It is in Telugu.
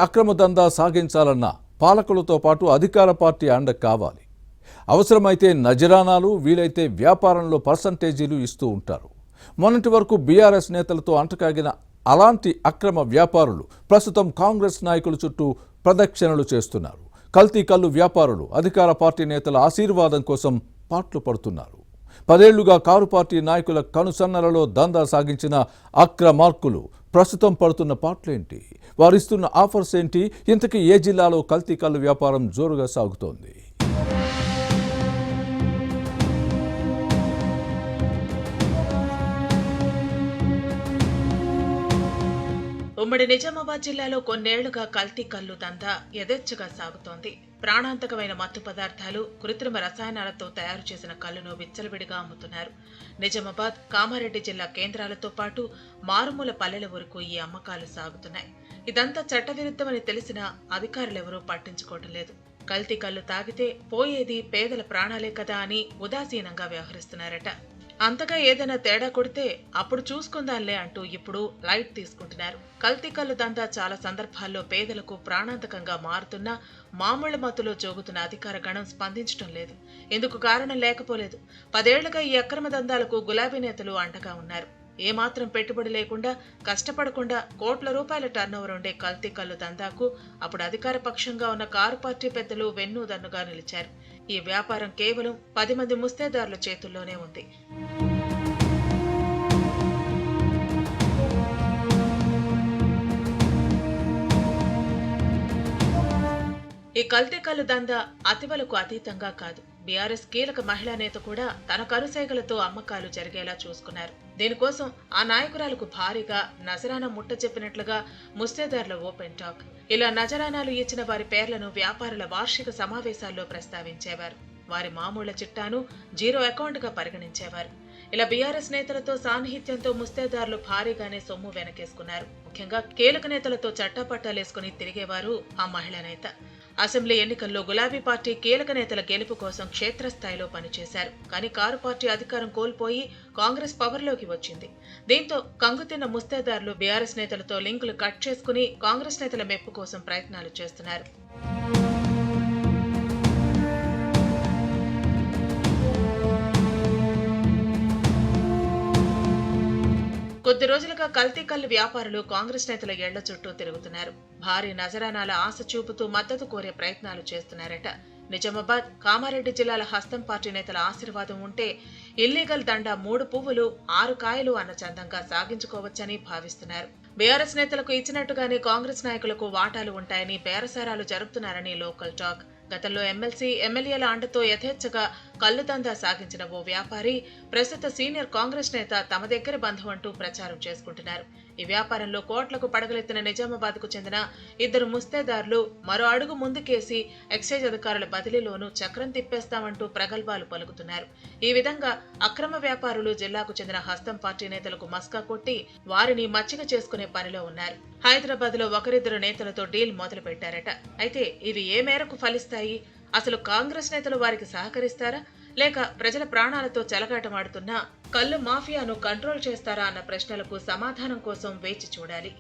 అక్రమ దందా సాగించాలన్నా పాలకులతో పాటు అధికార పార్టీ అండ కావాలి. అవసరమైతే నజరానాలు, వీలైతే వ్యాపారంలో పర్సంటేజీలు ఇస్తూ ఉంటారు. మొన్నటి వరకు బీఆర్ఎస్ నేతలతో అంటకాగిన అలాంటి అక్రమ వ్యాపారులు ప్రస్తుతం కాంగ్రెస్ నాయకుల చుట్టూ ప్రదక్షిణలు చేస్తున్నారు. కల్తీ కల్లు వ్యాపారులు అధికార పార్టీ నేతల ఆశీర్వాదం కోసం పాట్లు పడుతున్నారు. 10 ఏళ్లుగా కారు పార్టీ నాయకుల కనుసన్నలలో దందా సాగించిన అక్రమార్కులు ప్రస్తుతం పడుతున్న పాటలేంటి, వారిస్తున్న ఆఫర్స్ ఏంటి, ఇంతకీ ఏ జిల్లాలో కల్తీ కల్లు వ్యాపారం జోరుగా సాగుతోంది? ఉమ్మడి నిజామాబాద్ జిల్లాలో కొన్నేళ్లుగా కల్తీ కల్లు దందా యథేచ్ఛగా సాగుతోంది. ప్రాణాంతకమైన మత్తు పదార్థాలు, కృత్రిమ రసాయనాలతో తయారు చేసిన కల్లును విచ్చలవిడిగా అమ్ముతున్నారు. నిజామాబాద్, కామారెడ్డి జిల్లా కేంద్రాలతో పాటు మారుమూల పల్లెల వరకు ఈ అమ్మకాలు సాగుతున్నాయి. ఇదంతా చట్టవిరుద్ధమని తెలిసినా అధికారులెవరూ పట్టించుకోవటం లేదు. కల్తీ కల్లు తాగితే పోయేది పేదల ప్రాణాలే కదా అని ఉదాసీనంగా వ్యవహరిస్తున్నారట. అంతగా ఏదైనా తేడా కొడితే అప్పుడు చూసుకుందాంలే అంటూ ఇప్పుడు లైట్ తీసుకుంటున్నారు. కల్తీ కల్లు దందా చాలా సందర్భాల్లో పేదలకు ప్రాణాంతకంగా మారుతున్నా మామూలు మత్తులో జోగుతున్న అధికార గణం స్పందించడం లేదు. ఇందుకు కారణం లేకపోలేదు. 10 ఏళ్లుగా ఈ అక్రమ దందాలకు గులాబీ నేతలు అండగా ఉన్నారు. ఏమాత్రం పెట్టుబడి లేకుండా, కష్టపడకుండా కోట్ల రూపాయల టర్నోవర్ ఉండే కల్తీ కల్లు దందాకు అప్పుడు అధికార పక్షంగా ఉన్న కారు పార్టీ పెద్దలు వెన్నుదన్నుగా నిలిచారు. ఈ వ్యాపారం కేవలం 10 మంది ముస్తేదారుల చేతుల్లోనే ఉంది. ఈ కల్తీ కల్లు దందా అతివలకు అతీతంగా కాదు. బీఆర్ఎస్ కీలక మహిళా నేత కూడా తన కరుసైగలతో అమ్మకాలు జరిగేలా చూసుకున్నారు. దీనికోసం ఆ నాయకురాలకు భారీగా నజరానా ముట్ట చెప్పినట్లుగా ముస్తేదారుల ఓపెన్ టాక్. ఇలా నజరానాలు ఇచ్చిన వారి పేర్లను వ్యాపారుల వార్షిక సమావేశాల్లో ప్రస్తావించేవారు. వారి మామూళ్ల చిట్టాను జీరో అకౌంట్ గా పరిగణించేవారు. ఇలా బీఆర్ఎస్ నేతలతో సాన్నిహిత్యంతో ముస్తేదారులు భారీగానే సొమ్ము వెనకేసుకున్నారు. ముఖ్యంగా కీలక నేతలతో చట్టాపట్టాలేసుకుని తిరిగేవారు ఆ మహిళా నేత. అసెంబ్లీ ఎన్నికల్లో గులాబీ పార్టీ కీలక నేతల గెలుపు కోసం క్షేత్రస్థాయిలో పనిచేశారు. కానీ కారు పార్టీ అధికారం కోల్పోయి కాంగ్రెస్ పవర్లోకి వచ్చింది. దీంతో కంగుతిన్న ముస్తేదారులు బీఆర్ఎస్ నేతలతో లింకులు కట్ చేసుకుని కాంగ్రెస్ నేతల మెప్పు కోసం ప్రయత్నాలు చేస్తున్నారు. కొద్ది రోజులుగా కల్తీ కల్లు వ్యాపారులు కాంగ్రెస్ నేతల ఇళ్ల చుట్టూ తిరుగుతున్నారు. భారీ నజరానాల ఆశ చూపుతూ మద్దతు కోరే ప్రయత్నాలు చేస్తున్నారట. నిజామాబాద్, కామారెడ్డి జిల్లాల హస్తం పార్టీ నేతల ఆశీర్వాదం ఉంటే ఇల్లీగల్ దండా 3 పువ్వులు 6 కాయలు అన్న చందంగా సాగించుకోవచ్చని భావిస్తున్నారు. బీఆర్ఎస్ నేతలకు ఇచ్చినట్టుగానే కాంగ్రెస్ నాయకులకు వాటాలు ఉంటాయని బేరసారాలు జరుపుతున్నారని లోకల్ టాక్. గతంలో ఎమ్మెల్సీ, ఎమ్మెల్యేల అండతో యథేచ్ఛగా కల్లు దందా సాగించిన ఓ వ్యాపారి ప్రస్తుత సీనియర్ కాంగ్రెస్ నేత తమ దగ్గర బంధువు అంటూ ప్రచారం చేసుకుంటున్నారు. ఈ వ్యాపారంలో కోట్లకు పడగలెత్తిన నిజామాబాద్ కు చెందిన 2 ముస్తేదారులు మరో అడుగు ముందుకేసి ఎక్సైజ్ అధికారుల బదిలీలోనూ చక్రం తిప్పేస్తామంటూ ప్రగల్భాలు పలుకుతున్నారు. ఈ విధంగా అక్రమ వ్యాపారులు జిల్లాకు చెందిన హస్తం పార్టీ నేతలకు మస్కా కొట్టి వారిని మచ్చిక చేసుకునే పనిలో ఉన్నారు. హైదరాబాద్ లో 1-2 నేతలతో డీల్ మొదలు పెట్టారట. అయితే ఇవి ఏ మేరకు ఫలిస్తాయి? అసలు కాంగ్రెస్ నేతలు వారికి సహకరిస్తారా, లేక ప్రజల ప్రాణాలతో చెలగాటమాడుతున్న కల్లు మాఫియాను కంట్రోల్ చేస్తారా అన్న ప్రశ్నలకు సమాధానం కోసం వేచి చూడాలి.